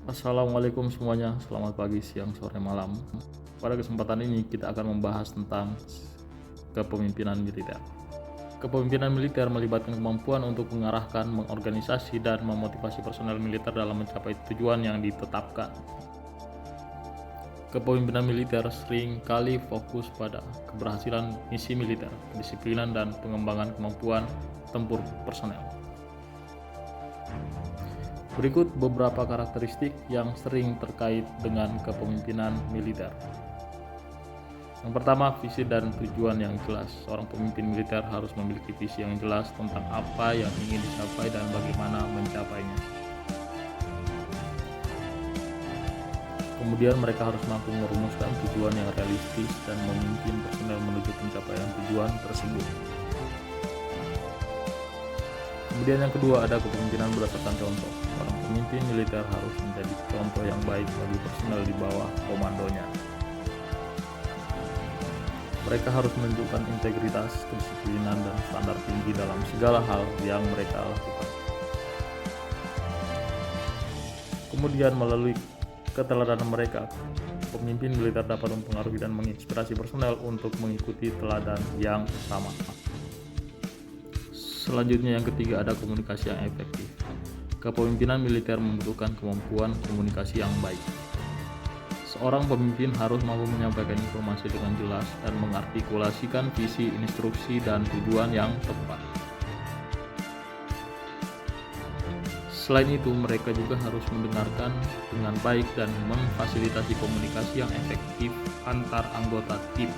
Assalamualaikum semuanya, selamat pagi, siang, sore, malam. Pada kesempatan ini kita akan membahas tentang kepemimpinan militer. Kepemimpinan militer melibatkan kemampuan untuk mengarahkan, mengorganisasi, dan memotivasi personel militer dalam mencapai tujuan yang ditetapkan. Kepemimpinan militer sering kali fokus pada keberhasilan misi militer, kedisiplinan, dan pengembangan kemampuan tempur personel. Berikut beberapa karakteristik yang sering terkait dengan kepemimpinan militer. Yang pertama, visi dan tujuan yang jelas. Seorang pemimpin militer harus memiliki visi yang jelas tentang apa yang ingin dicapai dan bagaimana mencapainya. Kemudian mereka harus mampu merumuskan tujuan yang realistis dan memimpin personel menuju pencapaian tujuan tersebut. Kemudian yang kedua, ada kepemimpinan berdasarkan contoh. Seorang pemimpin militer harus menjadi contoh yang baik bagi personel di bawah komandonya. Mereka harus menunjukkan integritas, kedisiplinan, dan standar tinggi dalam segala hal yang mereka lakukan. Kemudian melalui keteladanan mereka, pemimpin militer dapat mempengaruhi dan menginspirasi personel untuk mengikuti teladan yang sama. Selanjutnya yang ketiga, ada komunikasi yang efektif. Kepemimpinan militer membutuhkan kemampuan komunikasi yang baik. Seorang pemimpin harus mampu menyampaikan informasi dengan jelas dan mengartikulasikan visi, instruksi, dan tujuan yang tepat. Selain itu, mereka juga harus mendengarkan dengan baik dan memfasilitasi komunikasi yang efektif antar anggota tim.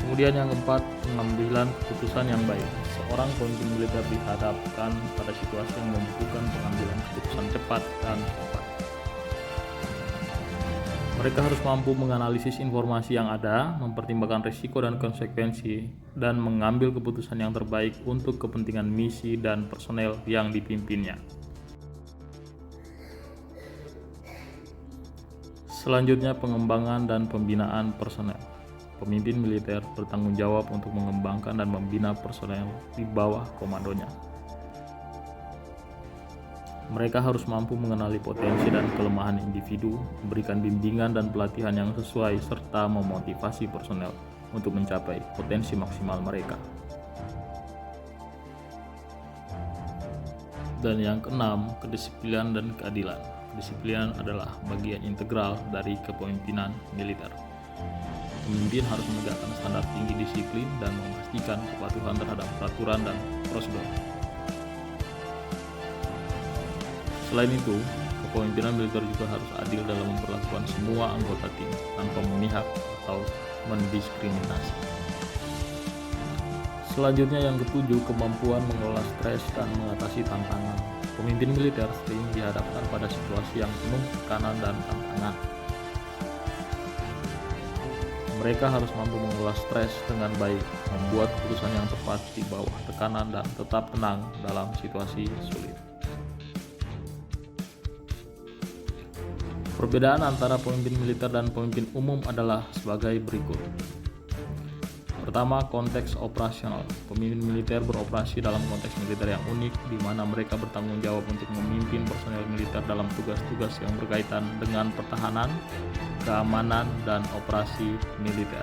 Kemudian yang keempat, pengambilan keputusan yang baik. Seorang pemimpin militer dihadapkan pada situasi yang membutuhkan pengambilan keputusan cepat dan tepat. Mereka harus mampu menganalisis informasi yang ada, mempertimbangkan risiko dan konsekuensi, dan mengambil keputusan yang terbaik untuk kepentingan misi dan personel yang dipimpinnya. Selanjutnya, pengembangan dan pembinaan personel. Pemimpin militer bertanggung jawab untuk mengembangkan dan membina personel di bawah komandonya. Mereka harus mampu mengenali potensi dan kelemahan individu, memberikan bimbingan dan pelatihan yang sesuai, serta memotivasi personel untuk mencapai potensi maksimal mereka. Dan yang keenam, kedisiplinan dan keadilan. Kedisiplinan adalah bagian integral dari kepemimpinan militer. Pemimpin harus menegakkan standar tinggi disiplin dan memastikan kepatuhan terhadap peraturan dan prosedur. Selain itu, kepemimpinan militer juga harus adil dalam memperlakukan semua anggota tim tanpa memihak atau mendiskriminasi. Selanjutnya yang ketujuh, kemampuan mengelola stres dan mengatasi tantangan. Pemimpin militer sering dihadapkan pada situasi yang penuh tekanan dan tantangan. Mereka harus mampu mengelola stres dengan baik, membuat keputusan yang tepat di bawah tekanan, dan tetap tenang dalam situasi sulit. Perbedaan antara pemimpin militer dan pemimpin umum adalah sebagai berikut. Pertama, konteks operasional. Pemimpin militer beroperasi dalam konteks militer yang unik, di mana mereka bertanggung jawab untuk memimpin personel militer dalam tugas-tugas yang berkaitan dengan pertahanan, keamanan, dan operasi militer.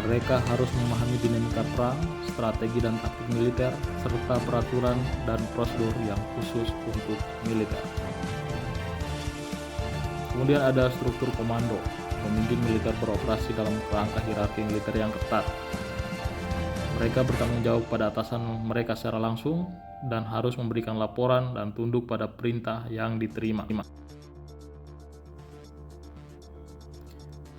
Mereka harus memahami dinamika perang, strategi dan taktik militer, serta peraturan dan prosedur yang khusus untuk militer. Kemudian ada struktur komando. Pemimpin militer beroperasi dalam kerangka hierarki militer yang ketat. Mereka bertanggung jawab pada atasan mereka secara langsung dan harus memberikan laporan dan tunduk pada perintah yang diterima.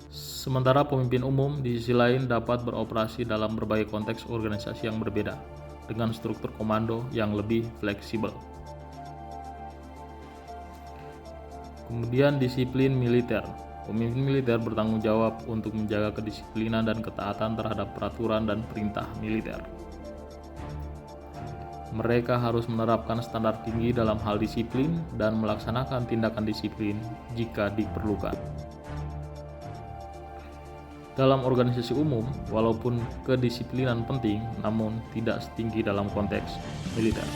Sementara pemimpin umum di sisi lain dapat beroperasi dalam berbagai konteks organisasi yang berbeda, dengan struktur komando yang lebih fleksibel. Kemudian disiplin militer. Pemimpin militer bertanggung jawab untuk menjaga kedisiplinan dan ketaatan terhadap peraturan dan perintah militer. Mereka harus menerapkan standar tinggi dalam hal disiplin dan melaksanakan tindakan disiplin jika diperlukan. Dalam organisasi umum, walaupun kedisiplinan penting, namun tidak setinggi dalam konteks militer.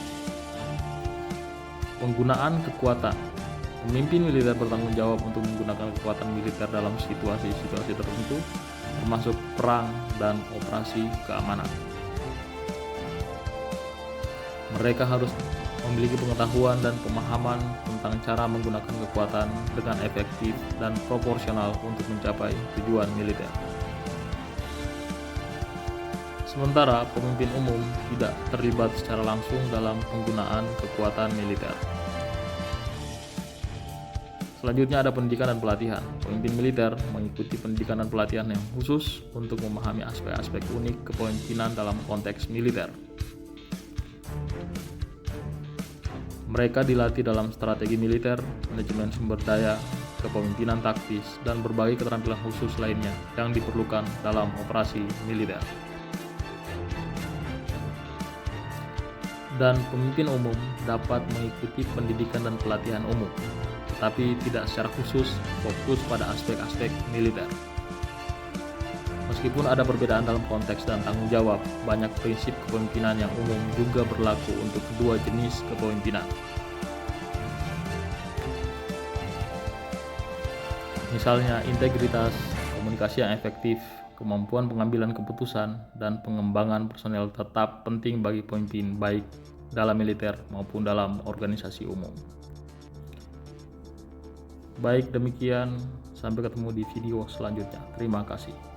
Penggunaan kekuatan. Pemimpin militer bertanggung jawab untuk menggunakan kekuatan militer dalam situasi-situasi tertentu, termasuk perang dan operasi keamanan. Mereka harus memiliki pengetahuan dan pemahaman tentang cara menggunakan kekuatan dengan efektif dan proporsional untuk mencapai tujuan militer. Sementara pemimpin umum tidak terlibat secara langsung dalam penggunaan kekuatan militer. Selanjutnya ada pendidikan dan pelatihan. Pemimpin militer mengikuti pendidikan dan pelatihan yang khusus untuk memahami aspek-aspek unik kepemimpinan dalam konteks militer. Mereka dilatih dalam strategi militer, manajemen sumber daya, kepemimpinan taktis, dan berbagai keterampilan khusus lainnya yang diperlukan dalam operasi militer. Dan pemimpin umum dapat mengikuti pendidikan dan pelatihan umum, tetapi tidak secara khusus fokus pada aspek-aspek militer. Meskipun ada perbedaan dalam konteks dan tanggung jawab, banyak prinsip kepemimpinan yang umum juga berlaku untuk kedua jenis kepemimpinan. Misalnya integritas, komunikasi yang efektif, kemampuan pengambilan keputusan, dan pengembangan personel tetap penting bagi pemimpin baik dalam militer maupun dalam organisasi umum. Baik, demikian. Sampai ketemu di video selanjutnya. Terima kasih.